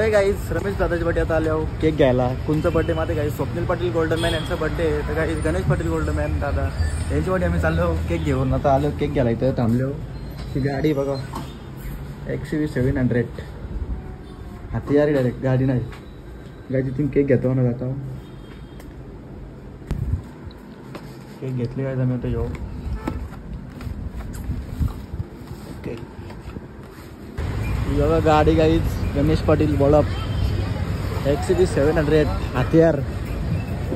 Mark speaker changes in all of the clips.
Speaker 1: हे गाईज रमेश दादाच्या बड्डे आता आले हो केक घ्यायला. कोणचा बड्डे माहिती गाईज स्वप्नील पाटील गोल्डमॅन यांचा बड्डे. तर गाईज गणेश पाटील गोल्डमॅन दादा यांच्या बड्डे आम्ही चाललो केक घेऊन. आता आलो केक घ्यायला इथं थांबलो. ही गाडी बघा XUV 700 हत्यार डायरेक्ट गाडी नाही गाडी. तिथून केक घेतो ना जाता केक घेतले काय आम्ही आता येऊ. ओके बघा गाडी गाईज गणेश पाटील बॉलअप XUV 700 हत्यार.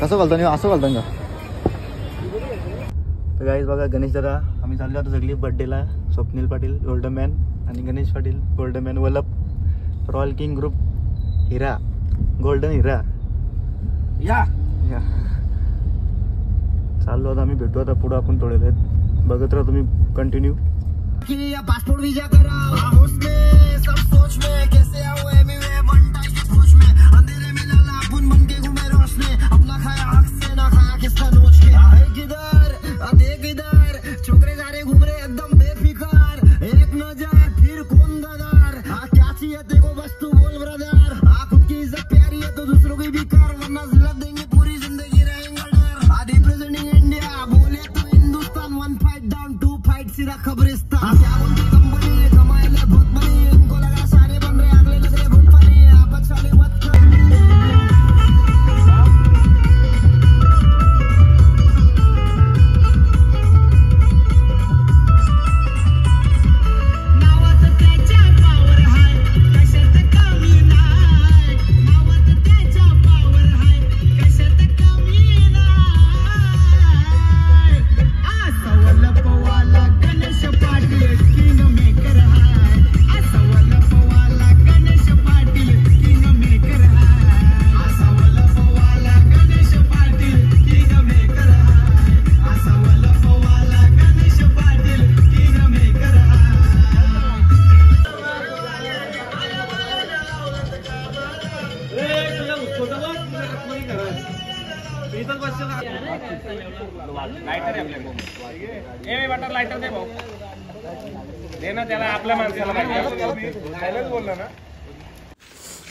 Speaker 1: कसं बोलतो नाही असं बोलतो का. तर गाईज बघा गणेश दादा आम्ही चाललो आता सगळी बड्डेला. स्वप्नील पाटील गोल्डमॅन आणि Ganesh Patil goldman Valap royal king group हिरा गोल्डन हिरा या चाललो आता आम्ही. भेटू आता पुढं आपण थोडे बघत राहा तुम्ही कंटिन्यू.
Speaker 2: पासपोर्ट वीजा करा सब सोच में कैसे हुए मैं वन टाइम की सोच में अंधेरे में लाला अपन बन के घूमे रोशनी अपना खाया आँख से ना खाया किसका नोच के किधर देख इधर छोकरे सारे घूम रहे एकदम बेफिकार एक नजर फिर कौन गदार क्या चाहिए तेरे को बस तू बोल ब्रदर खुद की इज्जत प्यारी है तो दूसरों की भी कर वरना जिल्लत देंगे पूरी जिंदगी रहेंगे डर रिप्रेजेंटिंग इंडिया बोले तो हिंदुस्तान 1 फाइट डाउन 2 फाइट सीधा खबरिस्तान क्या बोलते कंपनी कमाए ले बहुत बनी इनको लगा सारे बन रहे अगले लग रहे बहुत फनी आपस वाले मत कर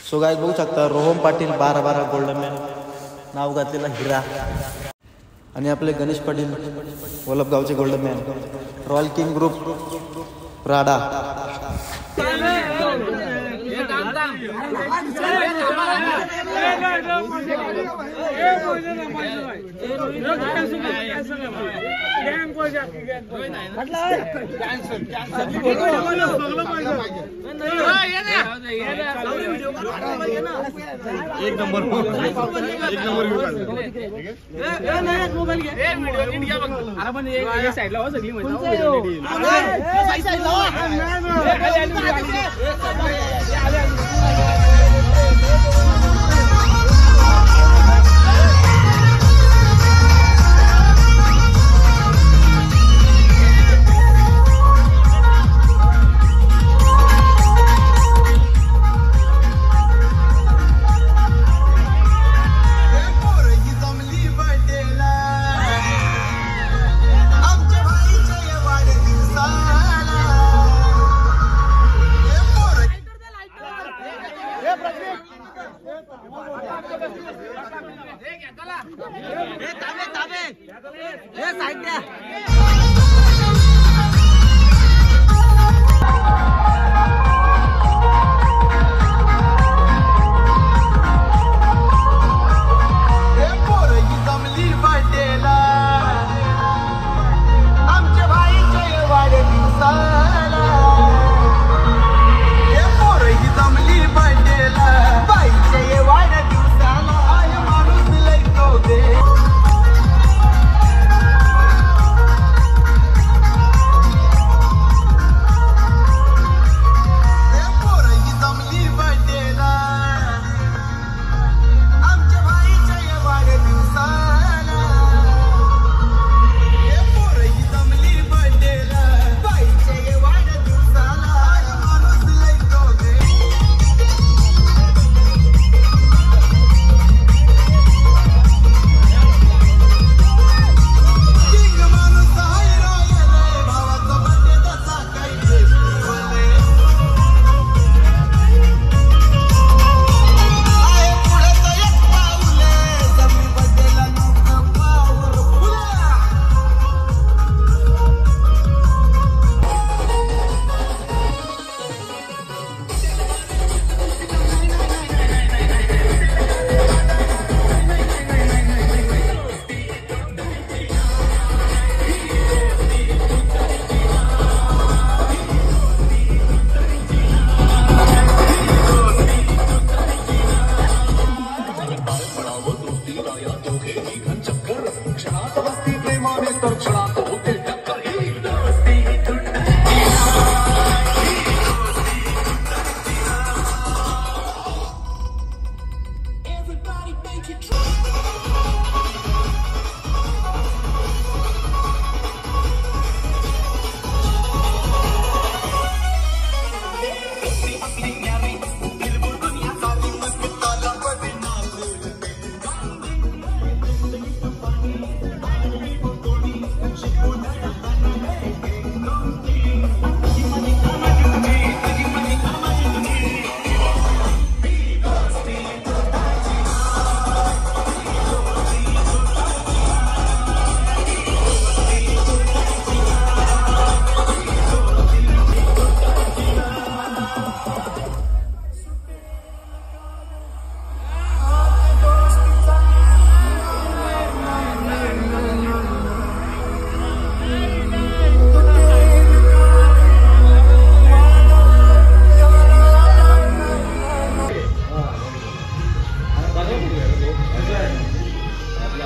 Speaker 1: सो गाईज बघू शकता रोहम पाटील 12-12 गोल्डमॅन नाव घातलेला हिरा आणि आपले गणेश पाटील वलपगावचे गोल्डमॅन रॉयल किंग ग्रुप राडा.
Speaker 3: एक नंबर साईडला सगळी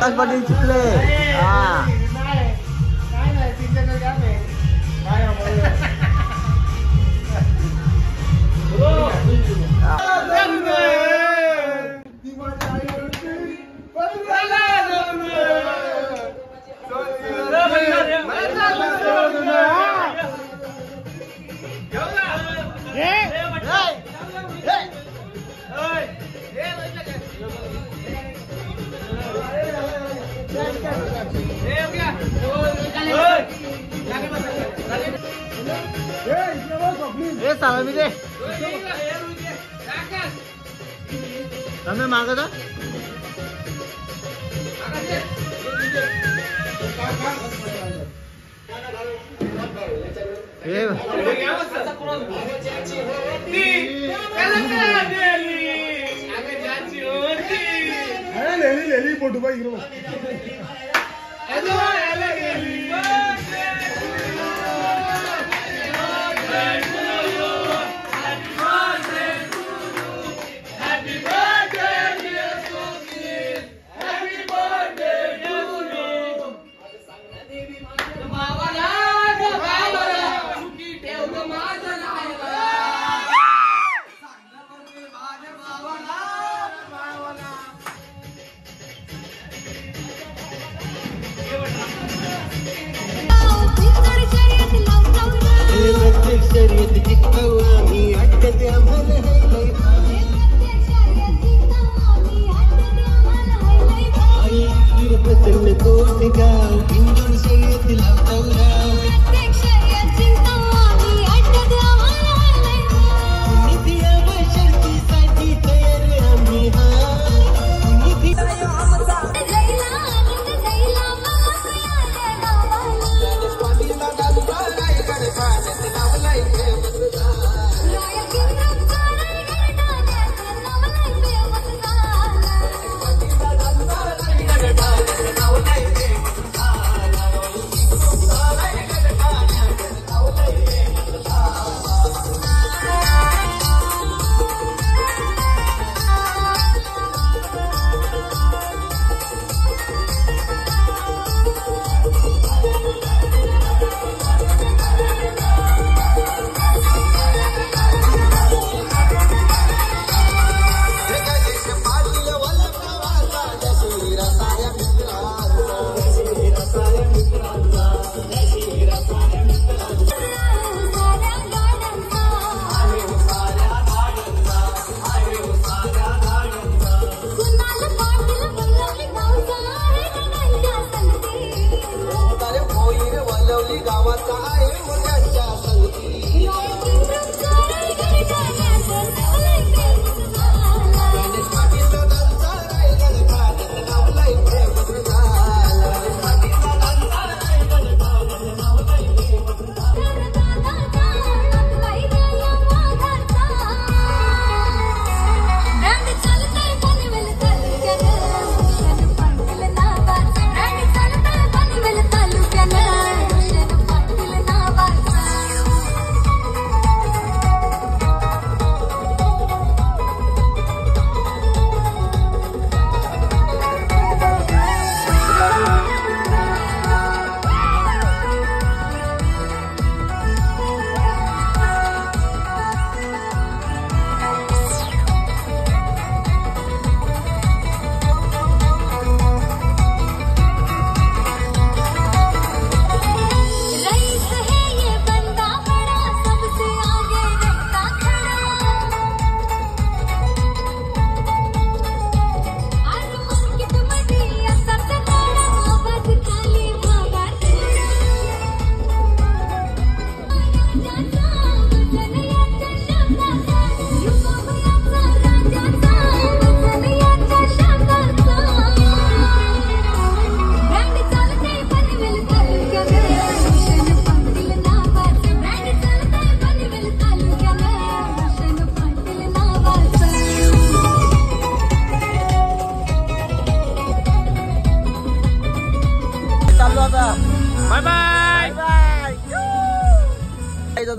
Speaker 1: पाटील चिखले. हा તમે मागत
Speaker 3: फोटो पाहिजे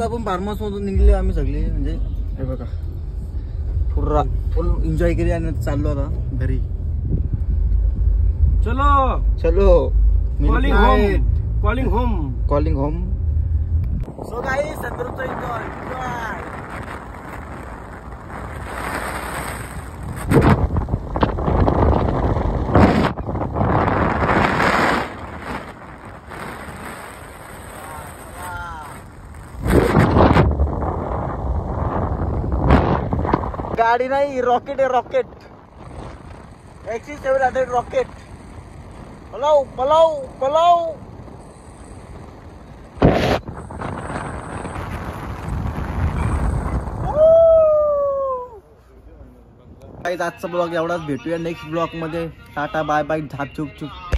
Speaker 1: आपण फार्म हाऊस मधून निघले आम्ही सगळे, म्हणजे हे बघा फुल एन्जॉय केली आणि चाललो आता घरी.
Speaker 3: चलो
Speaker 1: चलो
Speaker 3: calling home calling home
Speaker 1: calling home. So guys संदर्भचा एन्जॉय. गाडी नाही रॉकेट आहे रॉकेट. XC700 rocket. पलाव पलाव पलाव. आजचा ब्लॉग एवढाच. भेटूया नेक्स्ट ब्लॉग मध्ये. Tata bye bye. झाप चुप चुप.